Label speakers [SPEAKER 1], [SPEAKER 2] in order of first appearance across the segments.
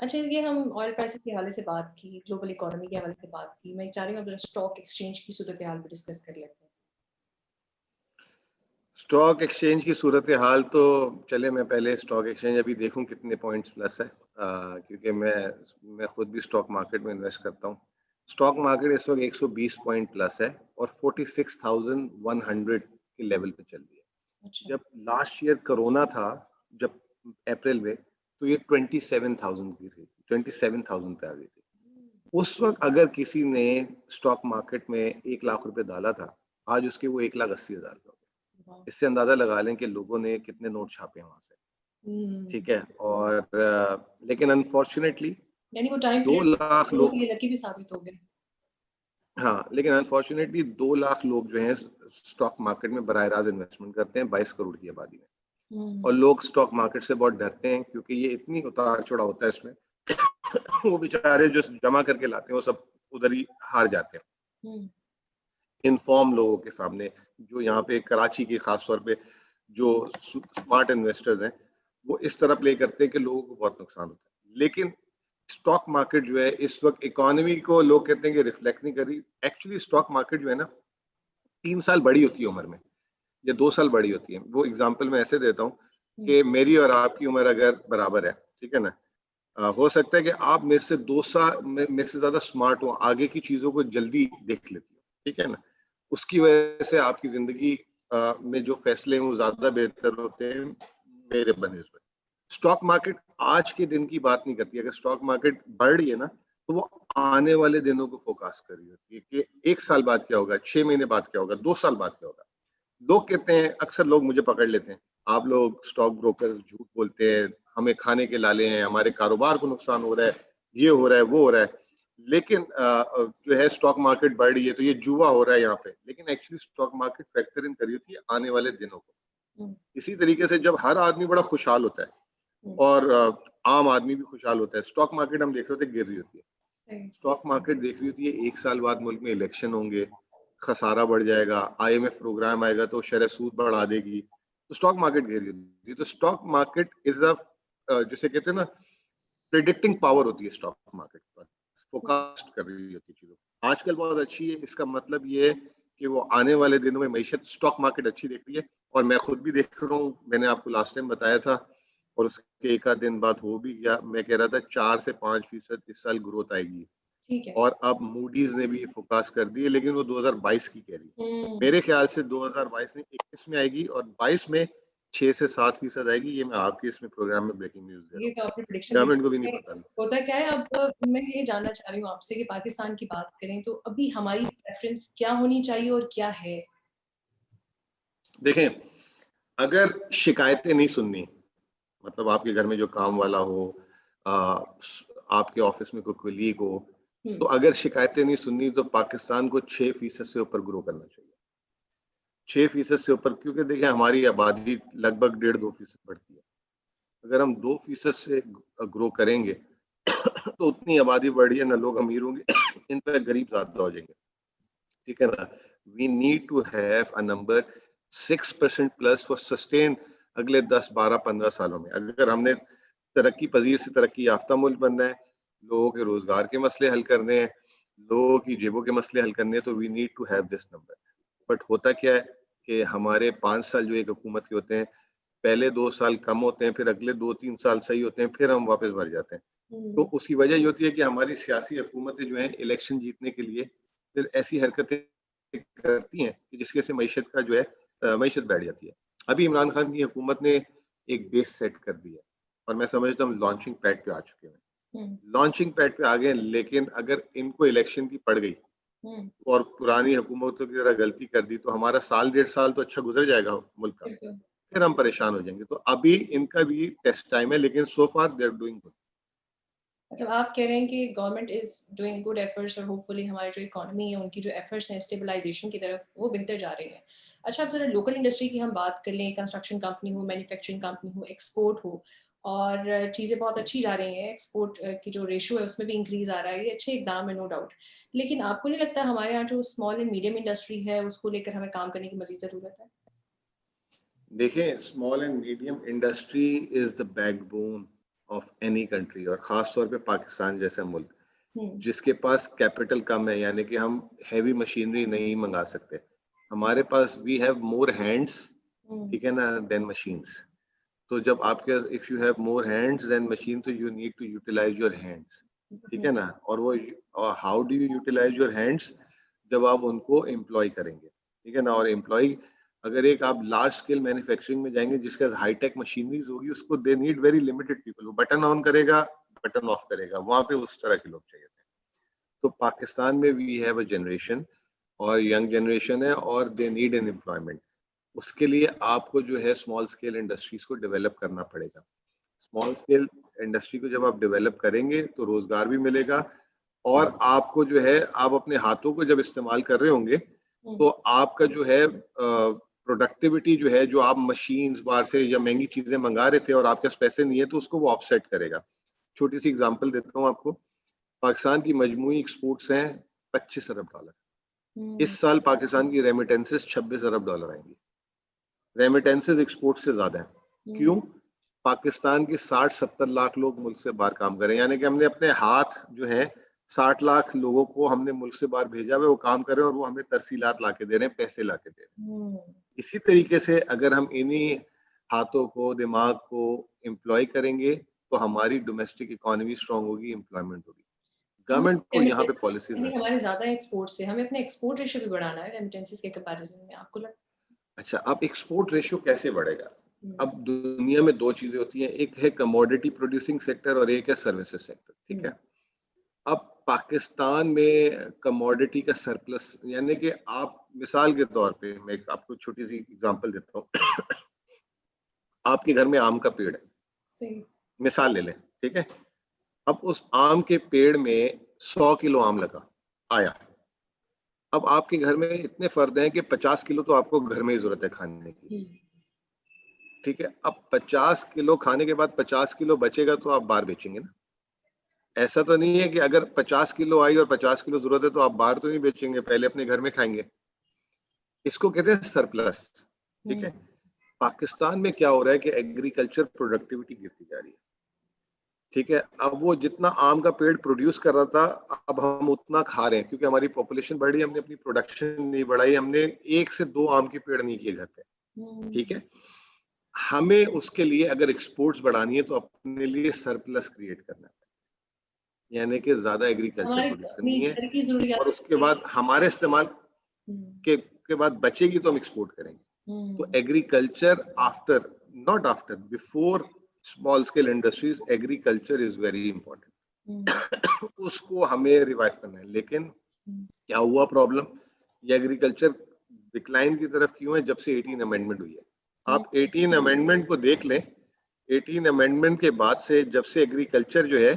[SPEAKER 1] अच्छा, ये हम ऑयल प्राइसेस के हवाले से बात की, ग्लोबल इकोनॉमी के हवाले से बात की। मैं चाह रही हूँ अब स्टॉक एक्सचेंज की सूरत-ए-हाल भी डिस्कस कर लेते हैं।
[SPEAKER 2] स्टॉक एक्सचेंज की सूरत हाल तो चले, मैं पहले स्टॉक एक्सचेंज अभी देखूं कितने पॉइंट्स प्लस है, क्योंकि मैं खुद भी स्टॉक मार्केट में इन्वेस्ट करता हूं। स्टॉक मार्केट इस वक्त 120 पॉइंट प्लस है और 46,100 के लेवल पे चल रही है।
[SPEAKER 1] अच्छा।
[SPEAKER 2] जब लास्ट ईयर कोरोना था, जब अप्रैल में, तो ये 27,000 की थी, 27,000 पे आ गई थी। उस वक्त अगर किसी ने स्टॉक मार्केट में 1 लाख रुपए डाला था, आज उसके वो 1,80,000 का हो गया।
[SPEAKER 1] वाह!
[SPEAKER 2] इससे अंदाजा लगा लें कि लोगों ने कितने नोट छापे वहां से।
[SPEAKER 1] हुँ।
[SPEAKER 2] ठीक है। और लेकिन अनफॉर्चुनेटली
[SPEAKER 1] यानी वो टाइम
[SPEAKER 2] दो
[SPEAKER 1] पीरियड
[SPEAKER 2] लाख
[SPEAKER 1] लोगों के
[SPEAKER 2] लोग
[SPEAKER 1] लिए लकी भी साबित हो गए।
[SPEAKER 2] हाँ, लेकिन अनफॉर्चुनेटली 2 लाख लोग जो हैं स्टॉक मार्केट में बराह रास्त इन्वेस्टमेंट करते हैं 22 करोड़ की आबादी में। और
[SPEAKER 1] हुँ,
[SPEAKER 2] लोग स्टॉक मार्केट से बहुत डरते हैं क्योंकि ये इतनी उतार चढ़ाव होता है इसमें। वो बेचारे जो जमा करके लाते हैं वो सब उधर ही हार जाते हैं
[SPEAKER 1] हुँ,
[SPEAKER 2] इनफॉर्म लोगों के सामने। जो यहाँ पे कराची के खास तौर पे जो स्मार्ट इन्वेस्टर्स हैं, वो इस तरह प्ले करते हैं कि लोगों को बहुत नुकसान होता है। लेकिन स्टॉक मार्केट जो है इस वक्त इकोनॉमी को लोग कहते हैं कि रिफ्लेक्ट नहीं कर रही। एक्चुअली स्टॉक मार्केट जो है ना, 3 साल बड़ी होती है उम्र में, या 2 साल बड़ी होती है। वो एग्जाम्पल मैं ऐसे देता हूँ
[SPEAKER 1] हुँ,
[SPEAKER 2] कि मेरी और आपकी उम्र अगर बराबर है, ठीक है ना, हो सकता है कि आप मेरे से 2 साल मेरे से ज्यादा स्मार्ट हो, आगे की चीजों को जल्दी देख लेती हो, ठीक है ना। उसकी वजह से आपकी जिंदगी में जो फैसले हैं वो ज्यादा बेहतर होते हैं मेरे बनस्बत। स्टॉक मार्केट आज के दिन की बात नहीं करती। अगर स्टॉक मार्केट बढ़ रही है ना, तो वो आने वाले दिनों को फोकस कर रही होती है कि 1 साल बाद क्या होगा, 6 महीने बाद क्या होगा, 2 साल बाद क्या होगा। लोग कहते हैं, अक्सर लोग मुझे पकड़ लेते हैं, आप लोग स्टॉक ब्रोकर झूठ बोलते हैं, हमें खाने के लाले हैं, हमारे कारोबार को नुकसान हो रहा है, ये हो रहा है, वो हो रहा है। लेकिन जो है स्टॉक मार्केट बढ़ रही है तो ये जुआ हो रहा है यहाँ पे। लेकिन actually stock market factor in करी होती है आने वाले दिनों को।
[SPEAKER 1] हुँ,
[SPEAKER 2] इसी तरीके से जब हर आदमी बड़ा खुशहाल होता है
[SPEAKER 1] हुँ,
[SPEAKER 2] और आम आदमी भी खुशहाल होता है, स्टॉक मार्केट हम देख रहे होते गिर रही होती है।
[SPEAKER 1] सही।
[SPEAKER 2] स्टॉक मार्केट देख रही होती है 1 साल बाद मुल्क में इलेक्शन होंगे, खसारा बढ़ जाएगा, आईएमएफ प्रोग्राम आएगा तो शरह सूद बढ़ा देगी, तो स्टॉक मार्केट गिर रही होती है। तो स्टॉक मार्केट इज अ, जिसे कहते हैं ना, प्रिडिक्टिंग पावर होती है स्टॉक मार्केट पर, फोकास्ट कर रही होती है चीजों। आजकल बहुत अच्छी है, इसका मतलब ये है कि वो आने वाले दिनों में मैशत स्टॉक मार्केट अच्छी देख रही है। और मैं खुद भी देख रहा हूँ, मैंने आपको लास्ट टाइम बताया था और उसके एक आध दिन बाद हो भी गया। मैं कह रहा था 4 से 5% इस साल ग्रोथ आएगी,
[SPEAKER 1] ठीक है।
[SPEAKER 2] और अब मूडीज ने भी फोकस कर दी है, लेकिन वो 2022 की कह रही है।
[SPEAKER 1] हुँ,
[SPEAKER 2] मेरे ख्याल से 2022 में 21 में आएगी और 22 में 6 से 7% आएगी। ये मैं आपके इसमें प्रोग्राम में ब्रेकिंग न्यूज दे रहा
[SPEAKER 1] ये
[SPEAKER 2] हूँ।
[SPEAKER 1] तो आपने प्रेडिक्शन दी
[SPEAKER 2] गवर्नमेंट को भी नहीं
[SPEAKER 1] है।
[SPEAKER 2] पता।
[SPEAKER 1] होता क्या है अब मैं ये जानना चाह रही हूँ आपसे कि पाकिस्तान की बात करें तो अभी हमारी प्रेफ़रेंस क्या होनी चाहिए और क्या है?
[SPEAKER 2] देखें, अगर शिकायतें नहीं सुननी, मतलब आपके घर में जो काम वाला हो, आ, आपके ऑफिस में कोई कुलीग हो,
[SPEAKER 1] हुँ,
[SPEAKER 2] तो अगर शिकायतें नहीं सुननी तो पाकिस्तान को 6% से ऊपर ग्रो करना चाहिए। 6% से ऊपर, क्योंकि देखिए हमारी आबादी लगभग 1.5-2% बढ़ती है। अगर हम 2% से ग्रो करेंगे तो उतनी आबादी बढ़ी है ना, लोग अमीर होंगे इन पर गरीब ज्यादा हो जाएंगे। ठीक है ना। We need to have a number 6% plus for sustain अगले 10, 12, 15 सालों में। अगर हमने तरक्की पजीर से तरक्की याफ्ता मुल्क बनना है, लोगों के रोजगार के मसले हल करने हैं, लोगों की जेबों के मसले हल करने हैं, तो we need to have this number. But होता क्या है कि हमारे 5 साल जो एक हुकूमत के होते हैं, पहले 2 साल कम होते हैं, फिर अगले 2-3 साल सही होते हैं, फिर हम वापस भर जाते हैं। तो
[SPEAKER 1] हुँ,
[SPEAKER 2] उसकी वजह ये होती है कि हमारी सियासी हुकूमतें जो हैं इलेक्शन जीतने के लिए फिर ऐसी हरकतें करती हैं कि जिसकी वजह से मीशत का जो है मीशत बैठ जाती है। अभी इमरान खान की हुकूमत ने एक बेस सेट कर दिया और मैं समझता हूँ लॉन्चिंग पैड पे आ चुके हैं।
[SPEAKER 1] हुँ,
[SPEAKER 2] लॉन्चिंग पैड पे आ गए, लेकिन अगर इनको इलेक्शन की पड़ गई
[SPEAKER 1] हुँ,
[SPEAKER 2] और पुरानी हुकूमतों की तरह गलती कर दी, तो हमारा साल 1.5 साल तो अच्छा गुजर जाएगा मुल्क का,
[SPEAKER 1] बिल्कुल।
[SPEAKER 2] फिर हम परेशान हो जाएंगे। तो अभी इनका भी टेस्ट टाइम है, लेकिन सो फार दे आर डूइंग गुड।
[SPEAKER 1] मतलब आप कह रहे हैं कि government is doing good efforts और होपफुली हमारी जो इकोनॉमी है, उनकी जो एफर्ट्स हैं स्टेबलाइज़ेशन की तरफ, वो बेहतर जा रहे हैं। अच्छा, अब ज़रा लोकल इंडस्ट्री की हम बात कर लें, कंस्ट्रक्शन कंपनी हो, मैन्युफैक्चरिंग कंपनी हो, एक्सपोर्ट हो और चीज़ें बहुत अच्छी जा रही हैं। एक्सपोर्ट की जो रेशियो है, उसमें भी इंक्रीज़ आ रहा है। ये अच्छे इकदाम है, नो डाउट। लेकिन आपको नहीं लगता हमारे यहाँ जो स्मॉल एंड मीडियम इंडस्ट्री है, उसको लेकर हमें काम करने की मज़ीद ज़रूरत है?
[SPEAKER 2] देखें, small and medium industry is the backbone of any country, और खास तौर पे पाकिस्तान जैसा मुल्क
[SPEAKER 1] हम्म,
[SPEAKER 2] जिसके पास कैपिटल कम है, यानी कि हम हैवी मशीनरी नहीं मंगा सकते, हमारे पास we have more hands,
[SPEAKER 1] hmm,
[SPEAKER 2] ठीक है ना, देन मशीन्स। तो जब आपके, if you have more hands than machine, तो you need to utilise your hands, ठीक
[SPEAKER 1] हम्म,
[SPEAKER 2] है ना। और वो how do you utilise your hands, जब आप उनको एम्प्लॉय करेंगे, ठीक है ना। और एम्प्लॉय, अगर एक आप लार्ज स्केल मैन्युफैक्चरिंग में जाएंगे जिसके पास हाईटेक मशीनरीज होगी, उसको they need very limited people, वो बटन ऑन करेगा, बटन ऑफ करेगा, वहां पे उस तरह के लोग चाहिए थे। तो पाकिस्तान में वी हैव अ जनरेशन, और यंग जनरेशन है, और दे नीड एन एम्प्लॉयमेंट। उसके लिए आपको जो है स्मॉल स्केल इंडस्ट्रीज को डेवलप करना पड़ेगा। स्मॉल स्केल इंडस्ट्री को जब आप डेवलप करेंगे तो रोजगार भी मिलेगा, और आपको जो है, आप अपने हाथों को जब इस्तेमाल कर रहे होंगे,
[SPEAKER 1] हम्म,
[SPEAKER 2] तो आपका जो है प्रोडक्टिविटी जो है, जो आप मशीन्स बाहर से या महंगी चीजें मंगा रहे थे और आपके पास पैसे नहीं है, तो उसको वो ऑफसेट करेगा। छोटी सी एग्जांपल देता हूँ आपको। पाकिस्तान की मजमूई एक्सपोर्ट्स हैं $25 अरब।
[SPEAKER 1] हम्म,
[SPEAKER 2] इस साल पाकिस्तान की रेमिटेंसेस $26 अरब आएंगी। रेमिटेंसेस एक्सपोर्ट से ज्यादा है।
[SPEAKER 1] हम्म,
[SPEAKER 2] क्यों? पाकिस्तान के 60-70 लाख लोग मुल्क से बाहर काम कर रहे हैं, यानी कि हमने अपने हाथ जो है 60 लाख लोगों को हमने मुल्क से बाहर भेजा हुआ, वो काम कर रहे हैं, और वो हमें तरसीलात ला के दे रहे हैं, पैसे ला के दे रहे
[SPEAKER 1] हम्म।
[SPEAKER 2] हैं। इसी तरीके से अगर हम इन्हीं हाथों को, दिमाग को एम्प्लॉय करेंगे, तो हमारी डोमेस्टिक इकोनॉमी स्ट्रांग होगी, एम्प्लॉयमेंट होगी। गवर्नमेंट को यहाँ पे पॉलिसीज हैं।
[SPEAKER 1] हमारे ज्यादा एक्सपोर्ट से हमें अपने एक्सपोर्ट रेशियो भी बढ़ाना है रेमिटेंसेस के कंपैरिजन में, आपको लगता
[SPEAKER 2] अच्छा, अब एक्सपोर्ट रेशियो कैसे बढ़ेगा?
[SPEAKER 1] है?
[SPEAKER 2] अब दुनिया में दो चीजें होती हैं, एक है कमोडिटी प्रोड्यूसिंग सेक्टर और एक है सर्विसेज सेक्टर, ठीक
[SPEAKER 1] हम्म,
[SPEAKER 2] है। अब पाकिस्तान में कमोडिटी का सरप्लस, यानी कि आप मिसाल के तौर पे मैं आपको छोटी सी एग्जांपल देता हूँ। आपके घर में आम का पेड़ है,
[SPEAKER 1] सही।
[SPEAKER 2] मिसाल ले लें, ठीक है। अब उस आम के पेड़ में 100 किलो आम लगा आया। अब आपके घर में इतने फर्द हैं कि 50 किलो तो आपको घर में ही जरूरत है खाने की,
[SPEAKER 1] हम्म,
[SPEAKER 2] ठीक है। अब 50 किलो खाने के बाद 50 किलो बचेगा तो आप बाहर बेचेंगे ना। ऐसा तो नहीं है कि अगर 50 किलो आई और 50 किलो जरूरत है तो आप बाहर तो नहीं बेचेंगे, पहले अपने घर में खाएंगे। इसको कहते हैं सरप्लस, ठीक
[SPEAKER 1] हम्म,
[SPEAKER 2] है। पाकिस्तान में क्या हो रहा है कि एग्रीकल्चर प्रोडक्टिविटी गिरती जा रही है, ठीक है। अब वो जितना आम का पेड़ प्रोड्यूस कर रहा था, अब हम उतना खा रहे हैं, क्योंकि हमारी पॉपुलेशन बढ़ी, हमने अपनी प्रोडक्शन नहीं बढ़ाई, हमने 1 से 2 आम के पेड़ नहीं किए घर पे,
[SPEAKER 1] हम्म।
[SPEAKER 2] ठीक है। हमें उसके लिए अगर एक्सपोर्ट्स बढ़ानी है तो अपने लिए सरप्लस क्रिएट करना है, यानी कि ज्यादा एग्रीकल्चर
[SPEAKER 1] हमारे
[SPEAKER 2] प्रोड्यूस
[SPEAKER 1] अपनी
[SPEAKER 2] करनी है,
[SPEAKER 1] घर की
[SPEAKER 2] और
[SPEAKER 1] जरूरियात
[SPEAKER 2] उसके
[SPEAKER 1] पूरी
[SPEAKER 2] बाद हमारे इस्तेमाल
[SPEAKER 1] हम्म,
[SPEAKER 2] के बाद बचेगी तो हम एक्सपोर्ट करेंगे। तो
[SPEAKER 1] hmm,
[SPEAKER 2] agriculture after, not after, before small scale industries, agriculture is very
[SPEAKER 1] hmm,
[SPEAKER 2] important. उसको हमें रिवाइव करना है। लेकिन
[SPEAKER 1] हम्म,
[SPEAKER 2] क्या हुआ प्रॉब्लम, ये एग्रीकल्चर डिक्लाइन की तरफ क्यों है? जब से 18 अमेंडमेंट हुई है।
[SPEAKER 1] हम्म,
[SPEAKER 2] आप 18 अमेंडमेंट को देख लें, 18 अमेंडमेंट के बाद से जब से एग्रीकल्चर जो है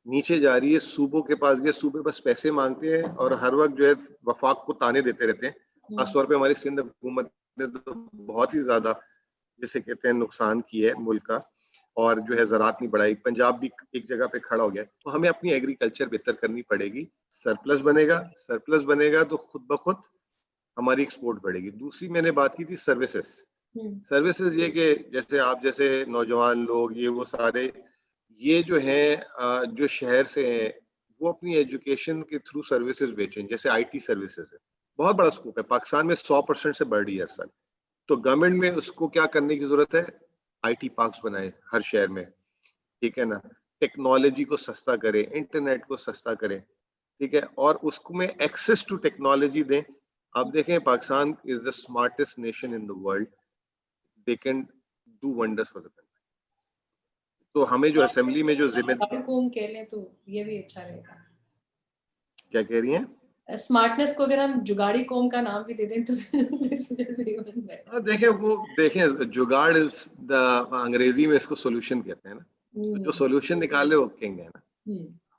[SPEAKER 2] नीचे जा रही है, सूबों के पास गए, सूबे बस पैसे मांगते हैं और हर वक्त जो है वफाक को ताने देते रहते हैं।
[SPEAKER 1] हम्म,
[SPEAKER 2] खासतौर पे हमारी सिंध हुकूमत ने तो बहुत ही ज्यादा, जिसे कहते हैं, नुकसान किया है मुल्क का, और जो है ज़राअत नहीं बढ़ाई। पंजाब भी एक जगह पे खड़ा हो गया। तो हमें अपनी एग्रीकल्चर बेहतर करनी पड़ेगी। सरप्लस बनेगा, सरप्लस बनेगा तो खुद ब खुद हमारी एक्सपोर्ट बढ़ेगी। दूसरी मैंने बात की थी सर्विसेज।
[SPEAKER 1] हम्म,
[SPEAKER 2] सर्विसेज ये कि जैसे आप जैसे नौजवान लोग, ये वो सारे, ये जो है जो शहर से हैं, वो अपनी एजुकेशन के थ्रू सर्विसेज बेचें। जैसे आईटी सर्विसेज है, बहुत बड़ा स्कोप है, पाकिस्तान में 100% से बढ़ रही है हर साल। तो गवर्नमेंट में उसको क्या करने की जरूरत है? आईटी पार्क्स बनाए हर शहर में, ठीक है ना। टेक्नोलॉजी को सस्ता करें, इंटरनेट को सस्ता करें, ठीक है, और उसको में एक्सेस टू टेक्नोलॉजी दें। आप देखें, Pakistan is the smartest nation in the world, they can do wonders for the country. तो हमें जो असेंबली में जो जिम्मेदार,
[SPEAKER 1] को हम कह लें तो ये भी अच्छा रहेगा।
[SPEAKER 2] क्या कह रही हैं?
[SPEAKER 1] स्मार्टनेस को अगर हम जुगाड़ी कौम का नाम भी दे दें तो this will be even better.
[SPEAKER 2] देखें, वो देखें, जुगाड़ इज द, अंग्रेजी में इसको सोल्यूशन कहते हैं ना। तो जो
[SPEAKER 1] हम्म,
[SPEAKER 2] सोल्यूशन निकाले वो किंग है ना।
[SPEAKER 1] हम्म,